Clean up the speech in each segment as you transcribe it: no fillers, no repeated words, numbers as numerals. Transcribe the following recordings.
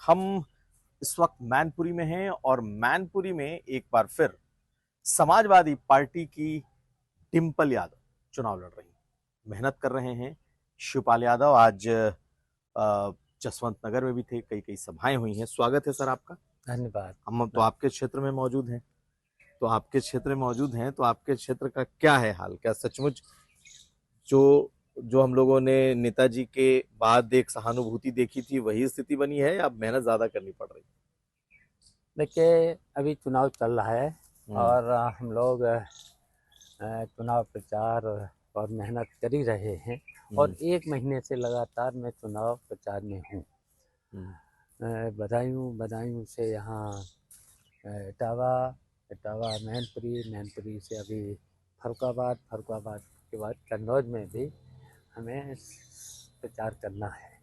हम इस वक्त मैनपुरी में हैं और मैनपुरी में एक बार फिर समाजवादी पार्टी की डिंपल यादव चुनाव लड़ रही हैं। मेहनत कर रहे हैं शिवपाल यादव। आज जसवंत नगर में भी थे, कई कई सभाएं हुई हैं। स्वागत है सर आपका। धन्यवाद। हम तो आपके क्षेत्र में मौजूद हैं, तो आपके क्षेत्र का क्या है हाल? क्या सचमुच जो जो हम लोगों ने नेताजी के बाद एक सहानुभूति देखी थी वही स्थिति बनी है, या मेहनत ज्यादा करनी पड़ रही? देखिए, अभी चुनाव चल रहा है और हम लोग चुनाव प्रचार और मेहनत कर ही रहे हैं और 1 महीने से लगातार मैं चुनाव प्रचार में हूँ। बदायूं से यहाँ इटावा मैनपुरी से अभी फर्रुखाबाद के बाद कन्नौज में भी हमें प्रचार करना है।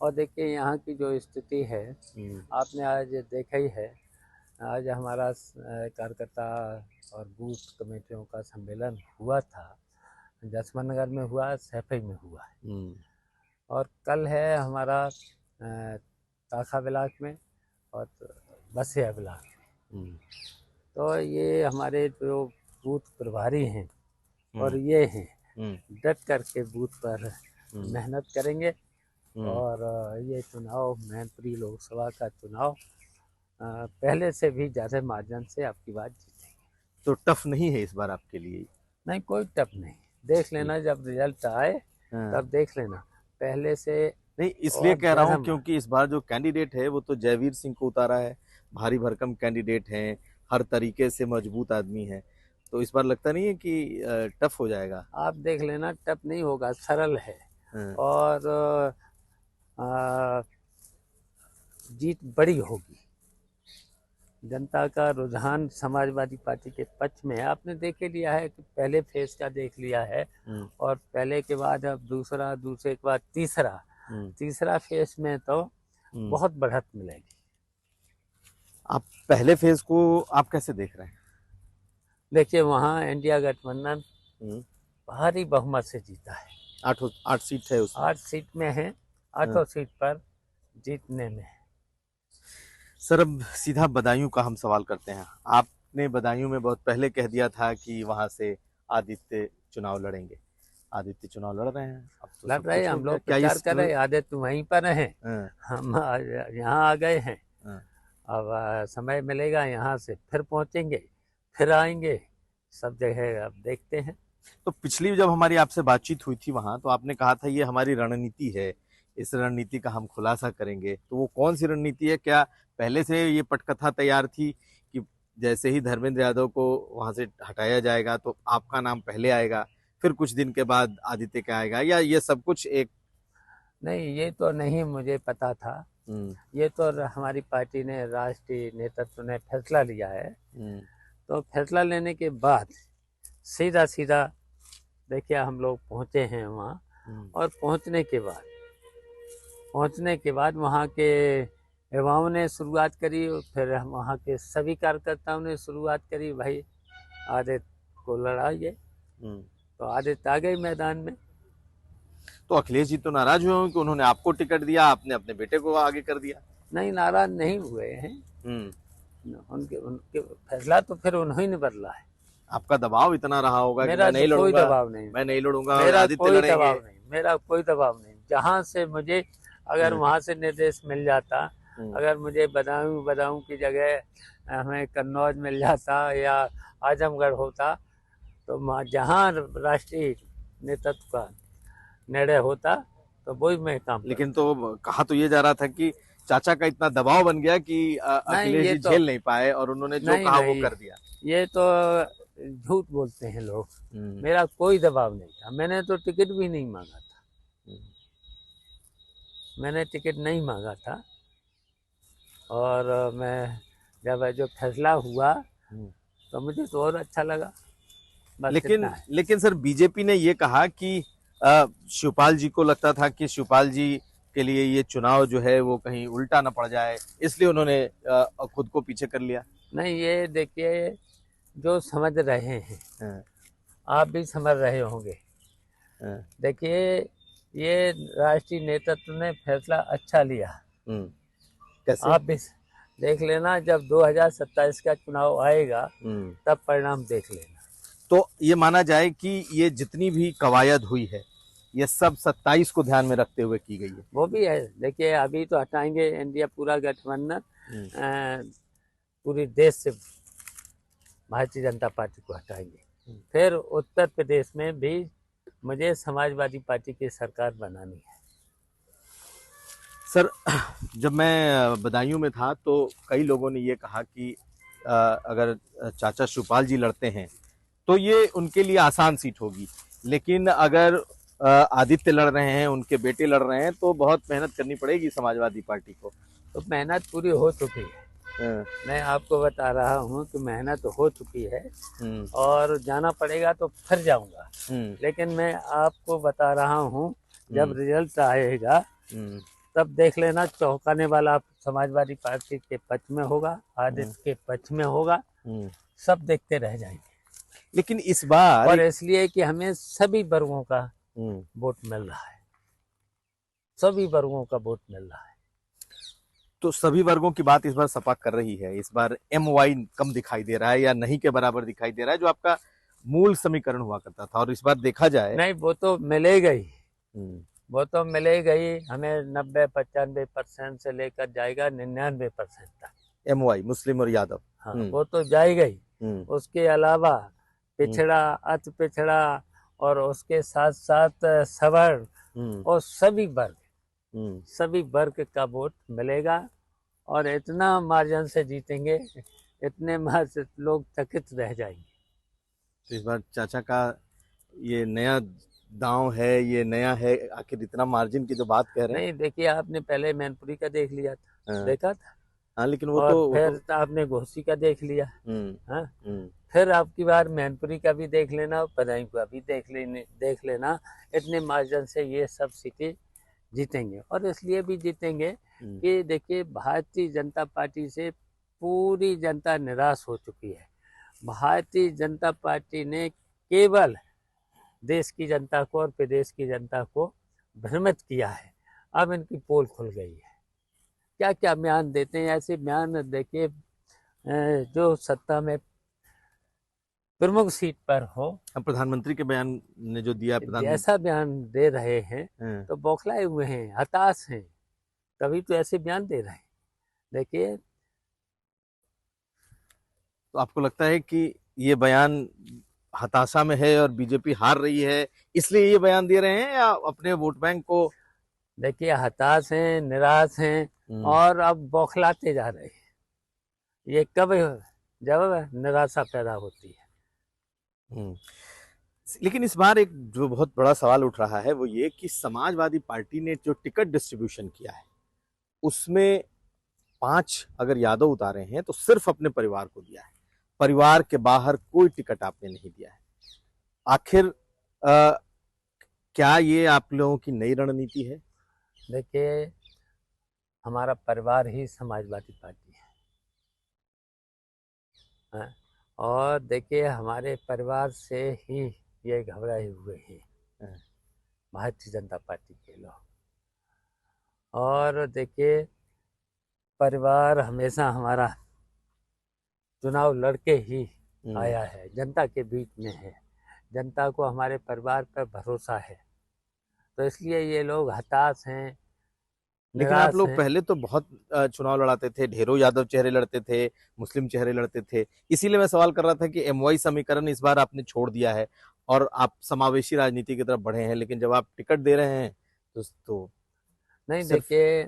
और देखिए, यहाँ की जो स्थिति है आपने आज देखा ही है। आज हमारा कार्यकर्ता और बूथ कमेटियों का सम्मेलन हुआ था, जसवंत नगर में हुआ, सैफई में हुआ है और कल है हमारा ताखा ब्लॉक में और बसिया ब्लॉक में। तो ये हमारे जो बूथ प्रभारी हैं और ये हैं, डट करके बूथ पर मेहनत करेंगे और ये चुनाव मैनपुरी लोकसभा का चुनाव पहले से भी ज़्यादा मार्जिन से आपकी बात जीतेंगे। तो टफ नहीं है इस बार आपके लिए? नहीं, कोई टफ नहीं। देख लेना, जब रिजल्ट आए तब देख लेना। पहले से नहीं, इसलिए कह रहा हूँ क्योंकि इस बार जो कैंडिडेट है वो तो जयवीर सिंह को उतारा है। भारी भरकम कैंडिडेट हैं, हर तरीके से मजबूत आदमी है। तो इस बार लगता नहीं है कि टफ हो जाएगा? आप देख लेना, टफ नहीं होगा, सरल है और जीत बड़ी होगी। जनता का रुझान समाजवादी पार्टी के पक्ष में है। आपने देख लिया है कि पहले फेज का देख लिया है और पहले के बाद अब दूसरे के बाद तीसरा फेज में तो बहुत बढ़त मिलेगी। आप पहले फेज को आप कैसे देख रहे हैं? देखिए, वहाँ इंडिया गठबंधन भारी बहुमत से जीता है। 8 सीट है, उसमें 8 सीट में है, 8 सीट पर जीतने में है। सर, अब सीधा बदायूं का हम सवाल करते हैं। आपने बदायूं में बहुत पहले कह दिया था कि वहां से आदित्य चुनाव लड़ेंगे। आदित्य चुनाव लड़ रहे हैं, अब तो लड़ रहे, हम लोग प्रचार कर रहे हैं। आदित्य वहीं पर हैं, हम यहाँ आ गए हैं। अब समय मिलेगा यहाँ से फिर पहुँचेंगे, फिर आएंगे, सब जगह अब देखते हैं। तो पिछली जब हमारी आपसे बातचीत हुई थी वहां, तो आपने कहा था ये हमारी रणनीति है, इस रणनीति का हम खुलासा करेंगे। तो वो कौन सी रणनीति है? क्या पहले से ये पटकथा तैयार थी कि जैसे ही धर्मेंद्र यादव को वहां से हटाया जाएगा तो आपका नाम पहले आएगा, फिर कुछ दिन के बाद आदित्य का आएगा, या ये सब कुछ एक? नहीं, ये तो नहीं मुझे पता था। ये तो हमारी पार्टी ने, राष्ट्रीय नेतृत्व ने फैसला लिया है। तो फैसला लेने के बाद सीधा देखिए हम लोग पहुंचे हैं वहाँ और पहुंचने के बाद वहाँ के युवाओं ने शुरुआत करी, फिर वहाँ के सभी कार्यकर्ताओं ने शुरुआत करी, भाई आदित्य को लड़ाइए। तो आदित्य आ गए मैदान में। तो अखिलेश जी तो नाराज हुए कि उन्होंने आपको टिकट दिया, आपने अपने बेटे को आगे कर दिया। नहीं, नाराज नहीं हुए हैं। उनके फैसला तो फिर उन्होंने ने बदला है। आपका दबाव इतना रहा होगा कि मैं नहीं लड़ूंगा, कोई दबाव नहीं, मैं नहीं लड़ूंगा, मेरा कोई दबाव नहीं, मेरा कोई दबाव नहीं। जहाँ से मुझे अगर वहाँ से निर्देश मिल जाता, अगर मुझे बदायूं की जगह हमें कन्नौज मिल जाता या आजमगढ़ होता, तो जहाँ राष्ट्रीय नेतृत्व का निर्णय होता तो वही मैं काम। लेकिन तो कहा तो ये जा रहा था कि चाचा का इतना दबाव बन गया कि अखिलेश जी झेल नहीं पाए और उन्होंने जो कहा वो कर दिया। ये तो झूठ बोलते हैं लोग। मेरा कोई दबाव नहीं था, मैंने तो टिकट भी नहीं मांगा था। मैंने टिकट नहीं मांगा था और मैं जब जो फैसला हुआ तो मुझे तो और अच्छा लगा। लेकिन सर, बीजेपी ने ये कहा कि शिवपाल जी को लगता था कि शिवपाल जी के लिए ये चुनाव जो है वो कहीं उल्टा ना पड़ जाए, इसलिए उन्होंने खुद को पीछे कर लिया। नहीं, ये देखिए, जो समझ रहे हैं आप भी समझ रहे होंगे। देखिए, ये राष्ट्रीय नेतृत्व ने फैसला अच्छा लिया कैसे? आप भी देख लेना, जब 2027 का चुनाव आएगा तब परिणाम देख लेना। तो ये माना जाए कि ये जितनी भी कवायद हुई है ये सब 27 को ध्यान में रखते हुए की गई है। वो भी है। देखिए अभी तो हटाएंगे इंडिया पूरा गठबंधन, पूरी देश से भारतीय जनता पार्टी को हटाएंगे। फिर उत्तर प्रदेश में भी मुझे समाजवादी पार्टी की सरकार बनानी है। सर, जब मैं बदायूं में था तो कई लोगों ने ये कहा कि अगर चाचा शिवपाल जी लड़ते हैं तो ये उनके लिए आसान सीट होगी, लेकिन अगर आदित्य लड़ रहे हैं, उनके बेटे लड़ रहे हैं, तो बहुत मेहनत करनी पड़ेगी समाजवादी पार्टी को। तो मेहनत पूरी हो चुकी है। मैं आपको बता रहा हूँ कि मेहनत हो चुकी है और जाना पड़ेगा तो फिर जाऊंगा। लेकिन मैं आपको बता रहा हूँ जब रिजल्ट आएगा तब देख लेना, चौंकाने वाला समाजवादी पार्टी के पक्ष में होगा, आदित्य के पक्ष में होगा, सब देखते रह जाएंगे। लेकिन इस बार और इसलिए कि हमें सभी वर्गों का वोट मिल रहा है, सभी वर्गों का वोट मिल रहा है। तो सभी वर्गों की बात इस बार सपा कर रही है। इस बार MY कम दिखाई दे रहा है या नहीं के बराबर दिखाई दे रहा है, जो आपका मूल समीकरण हुआ करता था। और इस बार देखा जाए, नहीं, वो तो मिलेगा ही, वो तो मिलेगा ही। हमें 90-95% से लेकर जाएगा 99% तक MY मुस्लिम और यादव। हाँ, वो तो जाएगा ही। उसके अलावा पिछड़ा, अति पिछड़ा और उसके साथ साथ सवर्ण और सभी वर्ग का वोट मिलेगा। और इतना मार्जिन से जीतेंगे, इतने मार्जिन लोग चकित रह जाएंगे। तो इस बार चाचा का ये नया दांव है, ये नया है, आखिर इतना मार्जिन की जो बात कह रहे हैं। नहीं, देखिए आपने पहले मैनपुरी का देख लिया था, देखा था। हाँ, लेकिन और फिर आपने घोसी का देख लिया। हाँ, फिर आपकी बार मैनपुरी का भी देख लेना, बदायूं का भी देख लेना। इतने मार्जिन से ये सब सीटें जीतेंगे। और इसलिए भी जीतेंगे कि देखिए भारतीय जनता पार्टी से पूरी जनता निराश हो चुकी है। भारतीय जनता पार्टी ने केवल देश की जनता को और प्रदेश की जनता को भ्रमित किया है। अब इनकी पोल खुल गई है। क्या क्या बयान देते हैं, ऐसे बयान देखिए जो सत्ता में प्रमुख सीट पर हो। अब प्रधानमंत्री के बयान ने जो दिया, ऐसा बयान दे रहे हैं तो बौखलाए हुए हैं, हताश हैं, तभी तो ऐसे बयान दे रहे हैं। देखिए, तो आपको लगता है कि ये बयान हताशा में है और बीजेपी हार रही है, इसलिए ये बयान दे रहे हैं, या अपने वोट बैंक को? देखिए हताश हैं, निराश हैं और अब बौखलाते जा रहे हैं। ये कब, जब निराशा पैदा होती है। लेकिन इस बार एक जो बहुत बड़ा सवाल उठ रहा है वो ये कि समाजवादी पार्टी ने जो टिकट डिस्ट्रीब्यूशन किया है उसमें 5 अगर यादव उतारे हैं तो सिर्फ अपने परिवार को दिया है, परिवार के बाहर कोई टिकट आपने नहीं दिया है। आखिर क्या ये आप लोगों की नई रणनीति है? देखिए, हमारा परिवार ही समाजवादी पार्टी है। और देखिए हमारे परिवार से ही ये घबराए हुए हैं भारतीय जनता पार्टी के लोग। और देखिए परिवार हमेशा हमारा चुनाव लड़के ही आया है, जनता के बीच में है, जनता को हमारे परिवार पर भरोसा है, तो इसलिए ये लोग हताश हैं। लेकिन आप लोग पहले तो बहुत चुनाव लड़ाते थे, ढेरों यादव चेहरे लड़ते थे, मुस्लिम चेहरे लड़ते थे, इसीलिए मैं सवाल कर रहा था कि MY समीकरण इस बार आपने छोड़ दिया है और आप समावेशी राजनीति की तरफ बढ़े हैं, लेकिन जब आप टिकट दे रहे हैं तो नहीं। देखिए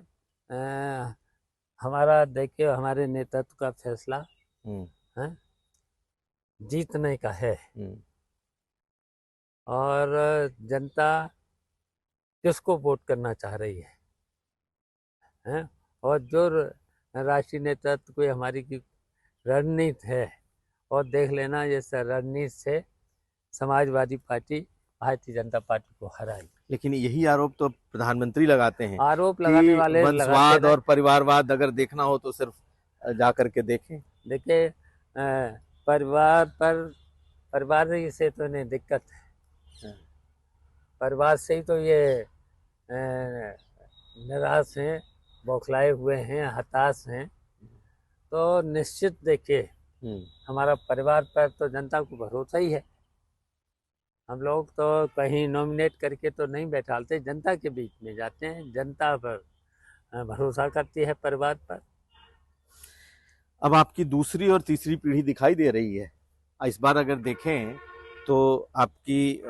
हमारा, देखिए हमारे नेतृत्व का फैसला है जीतने का है। और जनता किसको वोट करना चाह रही है, और जो राष्ट्रीय नेतृत्व को हमारी की रणनीति है, और देख लेना जैसे रणनीति से समाजवादी पार्टी भारतीय जनता पार्टी को हराई। लेकिन यही आरोप तो प्रधानमंत्री लगाते हैं, आरोप लगाने वाले वंशवाद और परिवारवाद अगर देखना हो तो सिर्फ जा करके देखें। देखिए परिवार ही से तो नहीं दिक्कत है, परिवार से ही तो ये निराश हैं बौखलाए हुए हैं, हताश हैं, तो निश्चित देखिए हमारा परिवार पर तो जनता को भरोसा ही है। हम लोग तो कहीं नॉमिनेट करके तो नहीं बैठाते, जनता के बीच में जाते हैं, जनता पर भरोसा करती है परिवार पर। अब आपकी दूसरी और तीसरी पीढ़ी दिखाई दे रही है। इस बार अगर देखें तो आपकी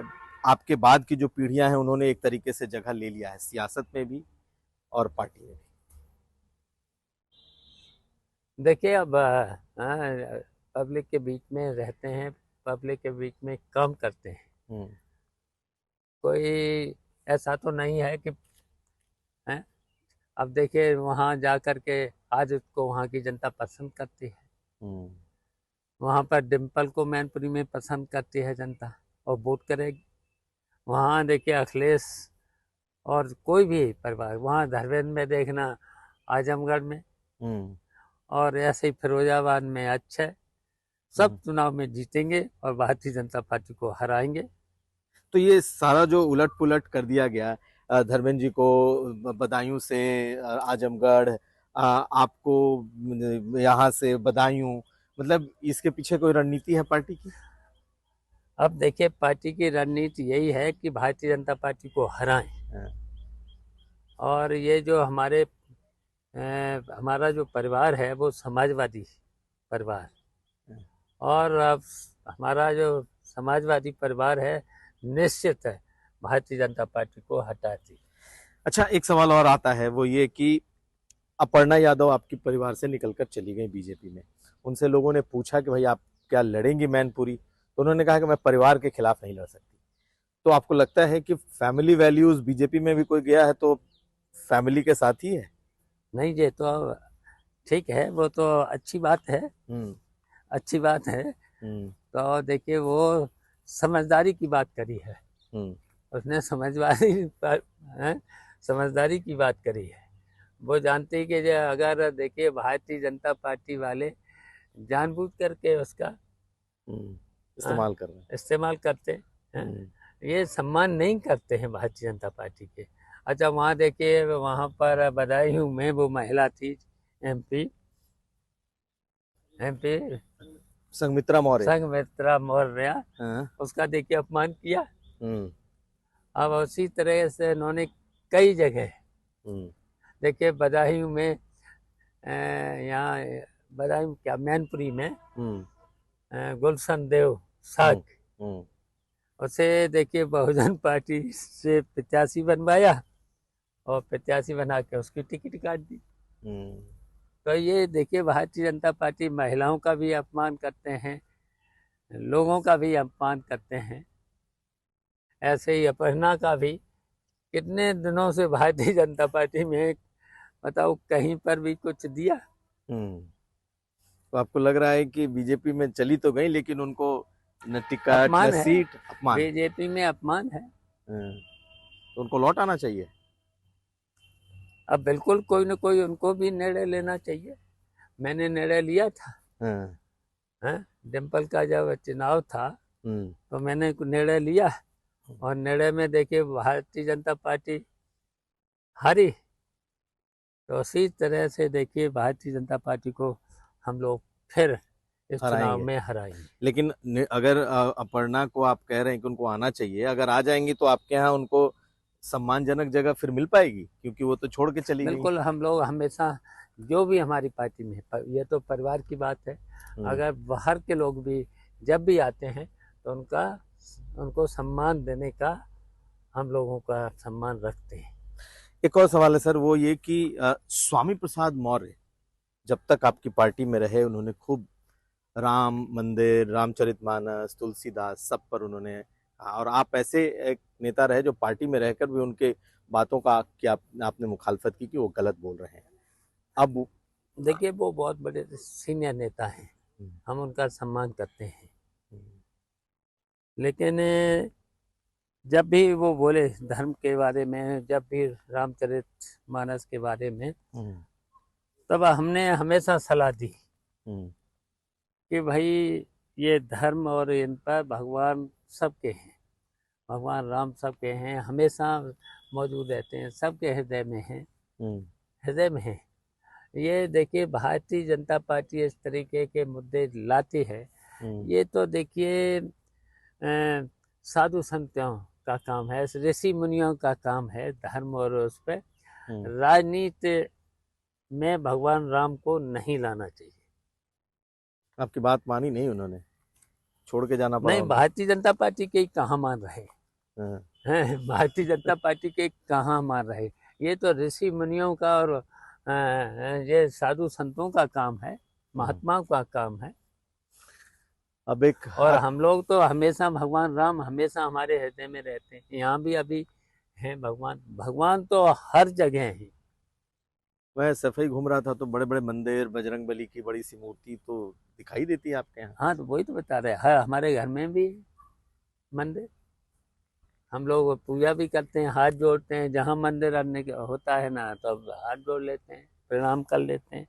आपके बाद की जो पीढ़ियां हैं उन्होंने एक तरीके से जगह ले लिया है सियासत में भी और पार्टी में भी। देखिए अब पब्लिक के बीच में रहते हैं, पब्लिक के बीच में काम करते हैं, कोई ऐसा तो नहीं है कि हैं। अब देखिए वहाँ जा कर के आज उसको वहाँ की जनता पसंद करती है, वहाँ पर डिम्पल को मैनपुरी में पसंद करती है जनता और वोट करेगी। वहाँ देखिए अखिलेश और कोई भी परिवार, वहाँ धरवेंद्र में देखना, आजमगढ़ में, और ऐसे ही फिरोजाबाद में अक्षय, सब चुनाव में जीतेंगे और भारतीय जनता पार्टी को हराएंगे। तो ये सारा जो उलट पुलट कर दिया गया, धर्मेंद्र जी को बदायूं से आजमगढ़, आपको यहाँ से बदायूं, मतलब इसके पीछे कोई रणनीति है पार्टी की? अब देखिए पार्टी की रणनीति यही है कि भारतीय जनता पार्टी को हराएं, और ये जो हमारा जो परिवार है वो समाजवादी परिवार, और अब हमारा जो समाजवादी परिवार है निश्चित है भारतीय जनता पार्टी को हटाती। अच्छा, एक सवाल और आता है, वो ये कि अपर्णा यादव आपके परिवार से निकलकर चली गई बीजेपी में। उनसे लोगों ने पूछा कि भाई आप क्या लड़ेंगी मैनपुरी, तो उन्होंने कहा कि मैं परिवार के खिलाफ नहीं लड़ सकती। तो आपको लगता है कि फैमिली वैल्यूज बीजेपी में भी कोई गया है तो फैमिली के साथ ही है? नहीं, ये तो ठीक है, वो तो अच्छी बात है, अच्छी बात है। तो देखिए वो समझदारी की बात करी है, उसने समझदारी की बात करी है। वो जानते हैं कि अगर देखिए भारतीय जनता पार्टी वाले जानबूझ करके उसका इस्तेमाल करते हैं, ये सम्मान नहीं करते हैं भारतीय जनता पार्टी के। अच्छा, वहाँ देखिए वहाँ पर बदायूं में वो महिला थी एमपी संघमित्रा मौर्य, उसका देखिए अपमान किया। अब उसी तरह से उन्होंने कई जगह देखिए बदायूं में, यहाँ बदायूं क्या मैनपुरी में गुलशन देव साग, उसे देखिए बहुजन पार्टी से प्रत्याशी बनवाया और प्रत्याशी बना के उसकी टिकट काट दी। तो ये देखिए भारतीय जनता पार्टी महिलाओं का भी अपमान करते हैं, लोगों का भी अपमान करते हैं। ऐसे ही अपर्णा का भी कितने दिनों से भारतीय जनता पार्टी में, बताओ कहीं पर भी कुछ दिया। तो आपको लग रहा है कि बीजेपी में चली तो गई लेकिन उनको न टिकट न सीट, अपमान, बीजेपी में अपमान है। तो उनको लौट आना चाहिए। अब बिल्कुल कोई न कोई उनको भी निर्णय लेना चाहिए। मैंने निर्णय लिया था, डिम्पल का जब चुनाव था तो मैंने निर्णय लिया, और निर्णय में देखिए भारतीय जनता पार्टी हारी। तो उसी तरह से देखिए भारतीय जनता पार्टी को हम लोग फिर इस चुनाव में हराएंगे। लेकिन अगर अपर्णा को आप कह रहे हैं कि उनको आना चाहिए, अगर आ जाएंगी तो आपके यहाँ उनको सम्मानजनक जगह फिर मिल पाएगी, क्योंकि वो तो छोड़ के चली गई। बिल्कुल, हम लोग हमेशा जो भी हमारी पार्टी में, ये तो परिवार की बात है, अगर बाहर के लोग भी जब भी आते हैं तो उनको सम्मान देने का हम लोगों का सम्मान रखते हैं। एक और सवाल है सर, वो ये कि स्वामी प्रसाद मौर्य जब तक आपकी पार्टी में रहे उन्होंने खूब राम मंदिर, रामचरितमानस, तुलसीदास, सब पर उन्होंने, और आप ऐसे एक नेता रहे जो पार्टी में रहकर भी उनके बातों का कि आपने मुखालफत की कि वो गलत बोल रहे हैं। अब देखिए वो बहुत बड़े सीनियर नेता हैं, हम उनका सम्मान करते हैं, लेकिन जब भी वो बोले धर्म के बारे में, जब भी रामचरितमानस के बारे में, तब हमने हमेशा सलाह दी कि भाई ये धर्म और इन पर भगवान सबके हैं, भगवान राम सबके हैं, हमेशा मौजूद रहते हैं, सबके हृदय में हैं, हृदय में है। ये देखिए भारतीय जनता पार्टी इस तरीके के मुद्दे लाती है, ये तो देखिए साधु संतों का काम है, ऋषि मुनियों का काम है धर्म, और उस पर राजनीति में भगवान राम को नहीं लाना चाहिए। आपकी बात मानी नहीं उन्होंने, छोड़ के जाना पड़ा नहीं, उनको। भारतीय जनता पार्टी के कहाँ मान रहे हाँ, हैं, भारतीय जनता पार्टी के कहाँ मान रहे। ये तो ऋषि मुनियों का और ये साधु संतों का काम है, महात्माओं का काम है। अब एक और हम लोग तो हमेशा भगवान राम हमेशा हमारे हृदय में रहते हैं। यहाँ भी अभी हैं भगवान, भगवान तो हर जगह हैं। मैं सफाई घूम रहा था तो बड़े बड़े मंदिर, बजरंग बली की बड़ी सी मूर्ति तो दिखाई देती है आपके यहाँ। हाँ, तो वही तो बता रहे हैं, हमारे घर में भी मंदिर, हम लोग पूजा भी करते हैं, हाथ जोड़ते हैं, जहाँ मंदिर आने के होता है ना तो अब हाथ जोड़ लेते हैं, प्रणाम कर लेते हैं।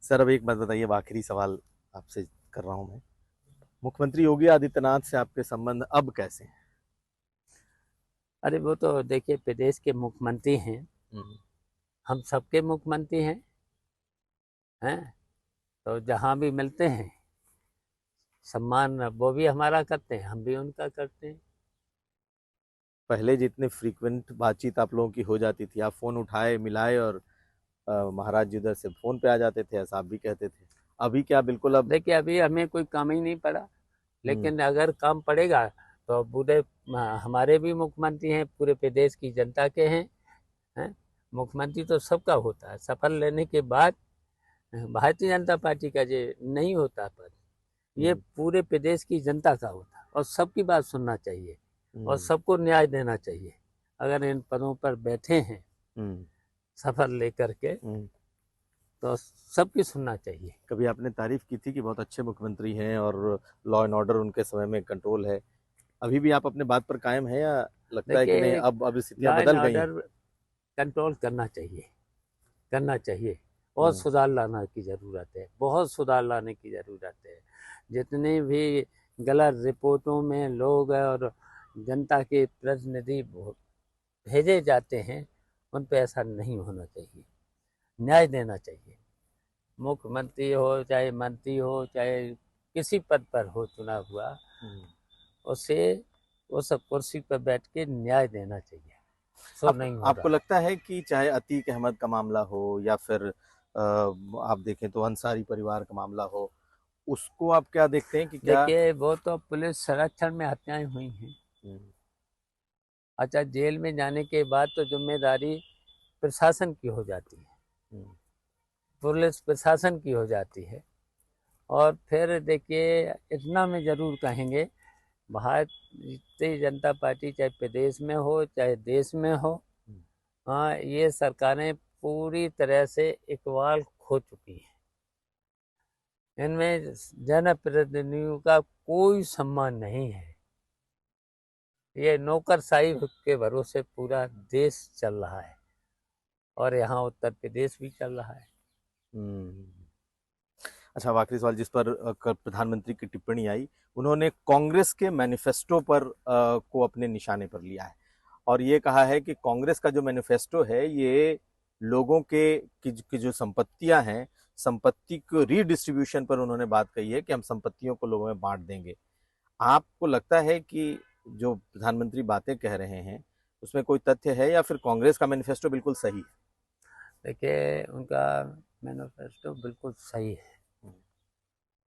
सर अब एक बात बताइए, अब आखिरी सवाल आपसे कर रहा हूँ मैं, मुख्यमंत्री योगी आदित्यनाथ से आपके संबंध अब कैसे हैं? अरे वो तो देखिए प्रदेश के मुख्यमंत्री हैं, हम सबके मुख्यमंत्री हैं, तो जहाँ भी मिलते हैं सम्मान वो भी हमारा करते हैं, हम भी उनका करते हैं। पहले जितने फ्रीक्वेंट बातचीत आप लोगों की हो जाती थी, आप फोन उठाए मिलाए और महाराज जी उधर से फोन पे आ जाते थे, ऐसा आप भी कहते थे, अभी क्या बिल्कुल अब? देखिए अभी हमें कोई काम ही नहीं पड़ा, लेकिन अगर काम पड़ेगा तो पूरे हमारे भी मुख्यमंत्री हैं, पूरे प्रदेश की जनता के हैं। मुख्यमंत्री तो सबका होता है, शपथ लेने के बाद भारतीय जनता पार्टी का जो नहीं होता पद, ये पूरे प्रदेश की जनता का होता है, और सबकी बात सुनना चाहिए और सबको न्याय देना चाहिए। अगर इन पदों पर बैठे हैं शपथ लेकर के तो सबकी सुनना चाहिए। कभी आपने तारीफ की थी कि बहुत अच्छे मुख्यमंत्री हैं और लॉ एंड ऑर्डर उनके समय में कंट्रोल है, अभी भी आप अपने बात पर कायम है या लगता है कि नहीं देखिए अब स्थितियां लॉ एंड बदल गई हैं? ऑर्डर कंट्रोल करना चाहिए और सुधार लाने की ज़रूरत है, बहुत सुधार लाने की ज़रूरत है। जितने भी गलत रिपोर्टों में लोग और जनता के प्रतिनिधि भेजे जाते हैं, उन पे ऐसा नहीं होना चाहिए, न्याय देना चाहिए। मुख्यमंत्री हो चाहे मंत्री हो चाहे किसी पद पर हो चुना हुआ, उसे उस कुर्सी पर बैठ के न्याय देना चाहिए। सो नहीं हो आपको रहा है। लगता है कि चाहे अतीक अहमद का मामला हो या फिर आप देखें तो अंसारी परिवार का मामला हो, उसको आप क्या देखते हैं कि क्या? देखिए वो तो पुलिस संरक्षण में हत्याएं हुई हैं। अच्छा, जेल में जाने के बाद तो जिम्मेदारी प्रशासन की हो जाती है, पुलिस प्रशासन की हो जाती है। और फिर देखिए इतना में ज़रूर कहेंगे, भारतीय जनता पार्टी चाहे प्रदेश में हो चाहे देश में हो, हाँ ये सरकारें पूरी तरह से इकबाल खो चुकी हैं। इनमें जनप्रतिनिधियों का कोई सम्मान नहीं है। ये नौकरशाही के भरोसे पूरा देश चल रहा है, और यहाँ उत्तर प्रदेश भी चल रहा है। अच्छा, अब आखिरी सवाल जिस पर प्रधानमंत्री की टिप्पणी आई, उन्होंने कांग्रेस के मैनिफेस्टो पर को अपने निशाने पर लिया है और ये कहा है कि कांग्रेस का जो मैनिफेस्टो है ये लोगों की जो संपत्तियां हैं, संपत्ति को रीडिस्ट्रीब्यूशन पर उन्होंने बात कही है कि हम संपत्तियों को लोगों में बांट देंगे। आपको लगता है कि जो प्रधानमंत्री बातें कह रहे हैं उसमें कोई तथ्य है या फिर कांग्रेस का मैनिफेस्टो बिल्कुल सही है? देखिए उनका मैनिफेस्टो बिल्कुल सही है,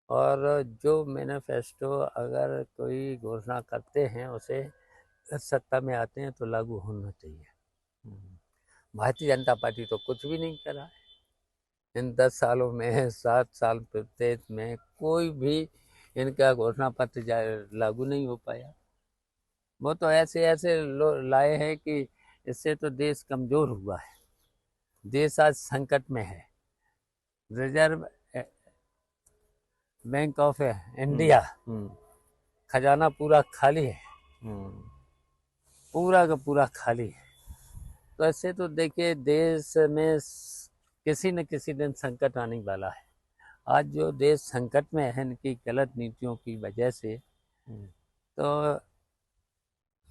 और जो मैनिफेस्टो अगर कोई घोषणा करते हैं उसे सत्ता में आते हैं तो लागू होना चाहिए। भारतीय जनता पार्टी तो कुछ भी नहीं करा है इन 10 सालों में, 7 साल प्रदेश में कोई भी इनका घोषणा पत्र लागू नहीं हो पाया। वो तो ऐसे ऐसे लाए हैं कि इससे तो देश कमजोर हुआ है, देश आज संकट में है। रिजर्व बैंक ऑफ इंडिया खजाना पूरा खाली है, पूरा का पूरा खाली है। तो ऐसे तो देखिए देश में किसी न किसी दिन संकट आने वाला है। आज जो देश संकट में है इनकी गलत नीतियों की वजह से, तो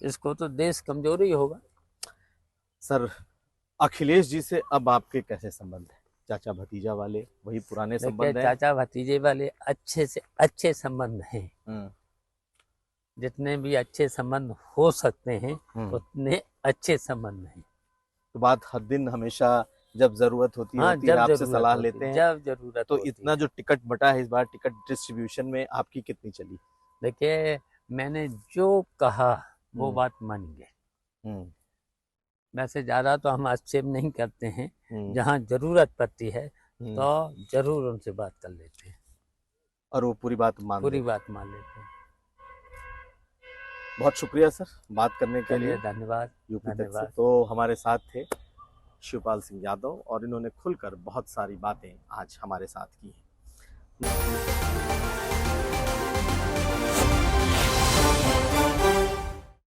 इसको तो देश कमजोर ही होगा। सर अखिलेश जी से अब आपके कैसे संबंध है? चाचा भतीजा वाले वही पुराने देखिए संबंध है? चाचा भतीजे वाले अच्छे से अच्छे संबंध हैं, हम्म, जितने भी अच्छे संबंध हो सकते हैं हम्म। उतने अच्छे संबंध हैं। तो बात हर दिन हमेशा जब जरूरत होती हाँ, है जब आपसे जरूरत सलाह होती लेते है, हैं। जब जरूरत तो होती इतना है। जो टिकट बटा है इस बार टिकट डिस्ट्रीब्यूशन में आपकी कितनी चली? देखिए मैंने जो कहा वो हम्म, बात मान गए। हम्म, वैसे ज़्यादा तो हम आक्षेप नहीं करते हैं, हम्म, जहाँ ज़रूरत पड़ती है हम्म। तो ज़रूर उनसे बात कर लेते हैं, और वो पूरी बात मान पूरी लेते बात मान लेते हैं। हैं। बहुत शुक्रिया सर बात करने के लिए चलिए धन्यवाद। यूपी तक से। धन्यवाद। तो हमारे साथ थे शिवपाल सिंह यादव और इन्होंने खुलकर बहुत सारी बातें आज हमारे साथ की हैं।